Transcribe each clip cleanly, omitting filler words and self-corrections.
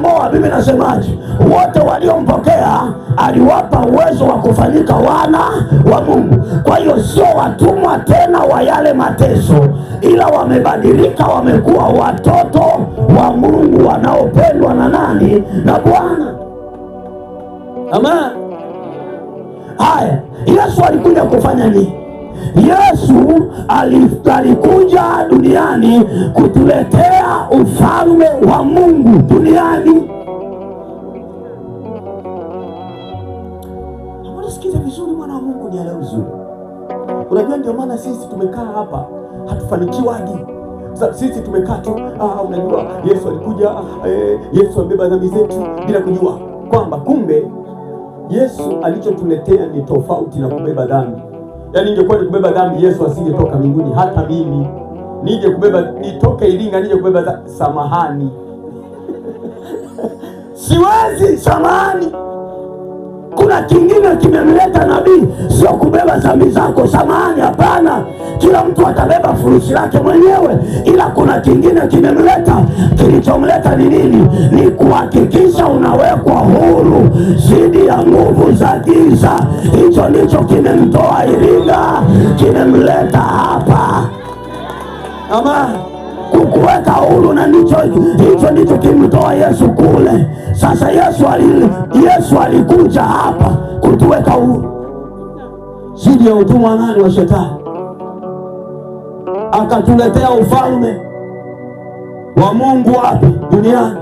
Wameoa. Biblia inasemaje? Wote waliompokea aliwapa uwezo wa kufanyika wana wa Mungu. Kwa hiyo sio watumwa tena wa yale mateso, ila wamebadilika, wamekuwa watoto wa Mungu wanaopendwa na nani? Na Bwana. Amen. Haya, Yesu alikuja kufanya nini? Yesu alikuja duniani kutuletea ufalme wa Mungu duniani. Unasikiza vizuri, mwana wa Mungu, ni leo vizuri. Unajua ndio maana sisi tumekaa hapa hatufanikiwaji. Sisi tumekaa tu, unajua Yesu alikuja, Yesu amebeba dhambi zetu, bila kujua kwamba kumbe Yesu alichotuletea ni tofauti na kubeba dhambi. Yaani ingekuwa ni kubeba dhambi, Yesu asingetoka mbinguni. Hata mimi nije kubeba, nitoke Iringa nije kubeba samahani siwezi, samahani. Kuna kingine kimemleta nabii, sio kubeba dhambi zako, samahani, hapana. Kila mtu atabeba furushi lake mwenyewe, ila kuna kingine kimemleta. Kilichomleta ni nini? Ni kuhakikisha unawekwa huru dhidi ya nguvu za giza. Hicho ndicho kimemtoa Iringa, kimemleta hapa. Ama kukuweka huru, na hicho ndicho kimtoa Yesu kule. Sasa Yesu alikuja hapa kutuweka huru dhidi ya utumwa nani? Wa Shetani. Akatuletea ufalme wa Mungu wapi? Duniani.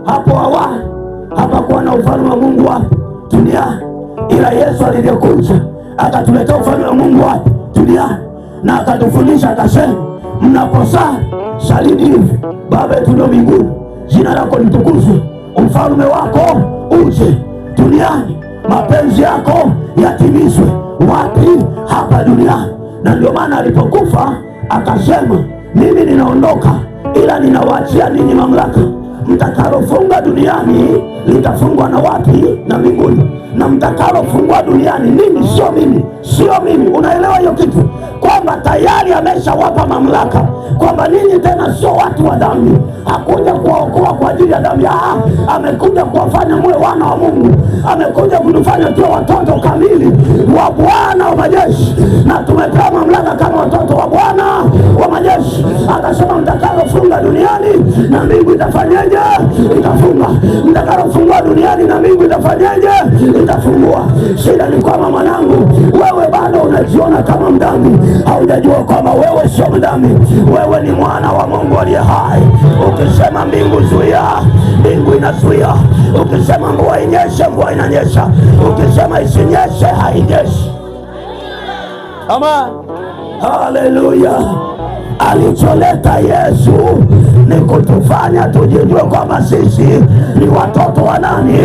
Hapo awali hapakuwa na ufalme wa Mungu wapi? Duniani. Ila Yesu alivyokuja akatuletea ufalme wa Mungu wapi? Duniani. Na akatufundisha akasema, mnaposali salini hivi: Baba yetu uliye mbinguni, jina lako litukuzwe, ufalme wako uje duniani, mapenzi yako yatimizwe wapi? Hapa duniani. Na ndio maana alipokufa akasema, mimi ninaondoka, ila ninawaachia ninyi mamlaka. Mtakalofunga duniani litafungwa na wapi? Na mbinguni. Na mtakalofungwa duniani ninyi, sio mimi, sio mimi. Unaelewa hiyo kitu? Kwamba tayari ameshawapa mamlaka, kwamba ninyi tena sio watu wa dhambi. Hakuja kuwaokoa kwa ajili ya dhambi, amekuja kuwafanya muwe wana wa Mungu. Amekuja kutufanya tuwe watoto kamili wa Bwana wa majeshi, na tumepewa mamlaka kama watoto wa Bwana wa majeshi. Akasema, mtakalofunga duniani na mbingu itafanyaje? Itafunga. Mtakalofungua duniani na mbingu itafanyaje? Itafungua. Shida ni kwamba, mwanangu, wewe bado unajiona kama mdhambi. Haujajua kwamba wewe sio mdhambi, wewe ni mwana wa Mungu aliye hai. Ukisema mbingu zuia, mbingu inazuia. Ukisema mvua inyeshe, mvua inanyesha. Ukisema isinyeshe, hainyeshi. Ama haleluya. Alicholeta Yesu ni kutufanya tujijue kwamba sisi ni watoto wa nani?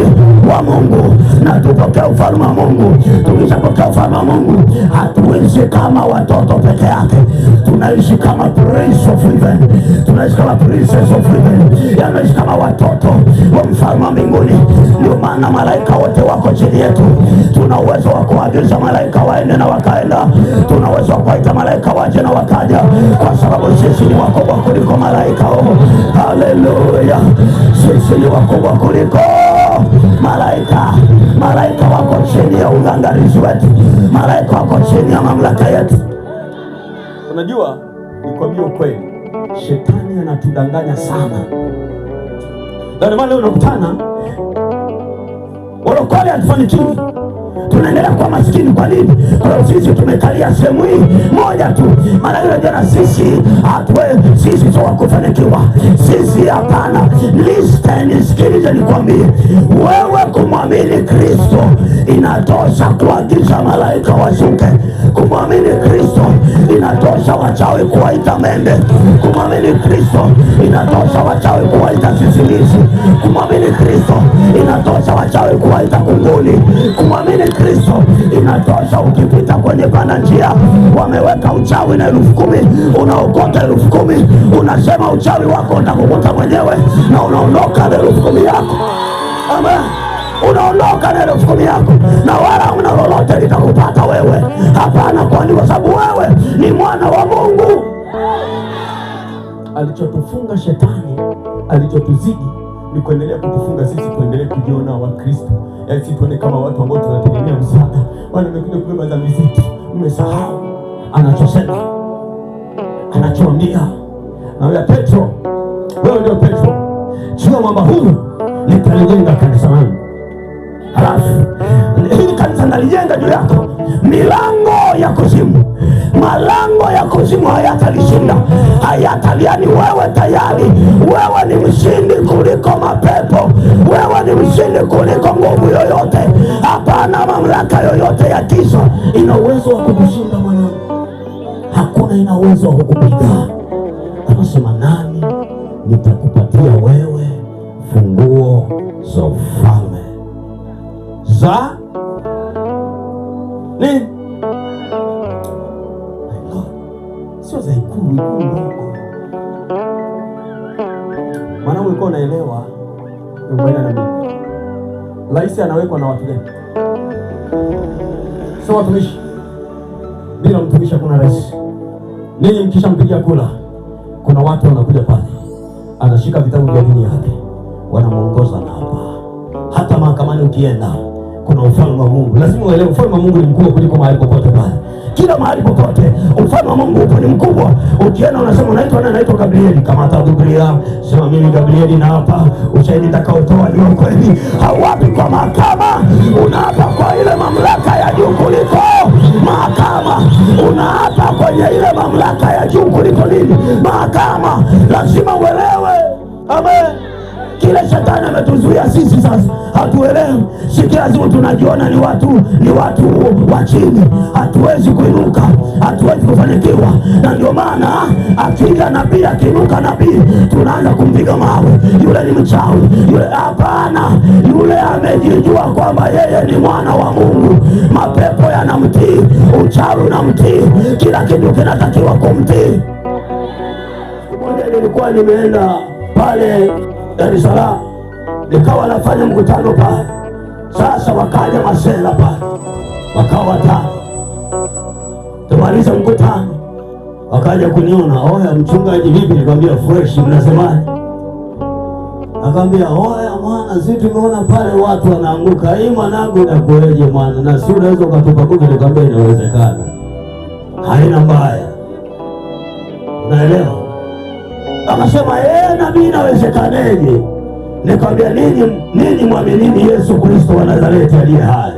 Wa Mungu, na tupokea ufalme wa Mungu. Tukishapokea ufalme wa Mungu, hatuishi kama watoto peke yake, tunaishi kama prince of heaven, tunaishi kama princess of heaven, yanaishi kama watoto wa mfalme wa mbinguni. Ndio maana malaika wote wako chini yetu. Tuna uwezo wa kuagiza malaika waende na wakaenda. Tuna uwezo wa kuita malaika waje na wakaja, kwa sababu sisi ni wakubwa kuliko malaika. Haleluya. Sisi ni wakubwa kuliko malaika. Malaika wako chini ya uangalizi wetu, malaika wako chini ya mamlaka yetu. Unajua, nikwambie ukweli, shetani anatudanganya sana. Ndio maana leo unakutana walokole hatufanikiwi, tunaendelea kuwa maskini. Kwa nini? Kwa sisi tumekalia sehemu hii moja tu. Maana hiyo jana sisi sisi sio wakufanikiwa. Sisi hapana. Listen, sikiliza nikwambie. Wewe kumwamini Kristo inatosha kuagiza malaika washuke. Kumwamini Kristo inatosha wachawi kuwaita mende. Kumwamini Kristo inatosha wachawi kuwaita sisimizi. Kumwamini Kristo inatosha wachawi kuwaita kunguni. Kumwamini Kristo inatosha. Ukipita kwenye pana njia wameweka uchawi na 10,000, unaokota 10,000, unasema uchawi wako utakukuta mwenyewe na unaondoka na 10,000 yako. Amen. Unaondoka na 10,000 yako na wala una lolote litakupata wewe. Hapana. Kwani kwa sababu wewe ni mwana wa Mungu. Alichotufunga shetani, alichotuzidi ni kuendelea kutufunga sisi tuendelee kujiona Wakristo, yaani sisi tuone kama watu ambao tunategemea msaada. Bwana amekuja kubeba dhambi zetu. Mmesahau anachosema, anachoambia. Na Petro, wewe ndio Petro, jua mwamba huu nitalijenga kanisa langu. Halafu hili kanisa nalijenga juu yako, milango ya kuzimu, malango ya kuzimu hayatalishinda, hayataliani. Wewe tayari, wewe ni mshindi kuliko mapepo, wewe ni mshindi kuliko nguvu yoyote. Hapana mamlaka yoyote ya giza ina uwezo wa kukushinda mwanangu, hakuna ina uwezo wa kukupiga. Anasema nani? Nitakupatia wewe funguo za ufalme za nini? Sio za ikulu ndogo. Maana ulikuwa unaelewa umeenda na mimi. Rais anawekwa na watu gani? Sio watumishi. Bila mtumishi hakuna rais. Ninyi mkishampigia kula, kuna watu wanakuja pale, anashika vitabu vya dini yake, wanamuongoza na hapa. Hata mahakamani ukienda, kuna ufalme wa Mungu. Lazima uelewe ufalme wa Mungu ni mkubwa kuliko mahali popote pale. Kila mahali popote ufalme wa Mungu upo, ni mkubwa. Ukienda unasema unaitwa nani? Naitwa Gabrieli. Kama hata Biblia sema mimi Gabrieli na hapa, ushahidi nitakaotoa ni wa kweli. Hawapi kwa mahakama, unaapa kwa ile mamlaka ya juu kuliko mahakama. Unaapa kwenye ile mamlaka ya juu kuliko nini? Mahakama. Lazima uelewe. Amen. Kile shetani ametuzuia sisi sasa hatuelewi. Si kila siku tunajiona ni watu wa chini, hatuwezi kuinuka, hatuwezi kufanikiwa. Na ndio maana akija nabii, akiinuka nabii, tunaanza kumpiga mawe. Yule ni mchawi, yule. Hapana, yule amejijua kwamba yeye ni mwana wa Mungu. Mapepo yanamtii, uchawi unamtii, kila kitu kinatakiwa kumtii. Siku moja nilikuwa nimeenda pale Dar es Salaam, nikawa nafanya mkutano pale. Sasa wakaja masela pale, wakawa watano. Tumaliza mkutano, wakaja kuniona, oya mchungaji vipi? Nikamwambia fresh, mnasemaje? Akamwambia oya mwana, sisi tumeona pale watu wanaanguka, hii mwanangu inakueje mwana, na si unaweza ukatupa kuki? Nikamwambia inawezekana, haina mbaya, unaelewa? Akasema nabii inawezekaneje? Nikamwambia ninyi mwaminini Yesu Kristo wa Nazareti aliye hai.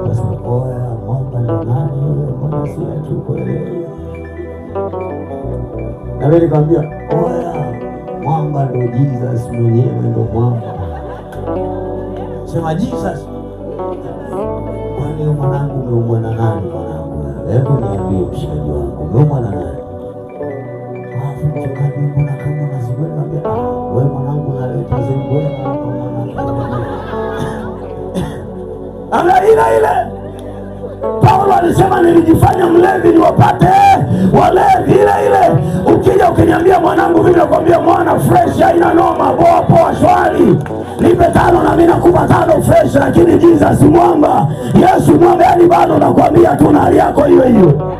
Akasema oya mwamba ni nani huyo? Mbona si atukuelewi? Na mimi nikamwambia oya mwamba ndo Jesus mwenyewe, ndo mwamba. Sema Jesus, kwani mwanangu umeumwa na nani mwanangu? Hebu niambie mshikaji wangu, umeumwa na nani? Mchungaji, mbona kama unazibwe? Nikamwambia wewe mwanangu naleta zibwe hapa mwanangu. Ana ile Paulo alisema nilijifanya mlevi niwapate walevi. Ile ukija ukiniambia mwanangu, mimi nakwambia mwana fresh, haina noma, poa shwari, nipe 5 na mimi nakupa 5 fresh. Lakini Jesus mwamba, Yesu mwamba, yani bado nakwambia tu na hali yako hiyo hiyo.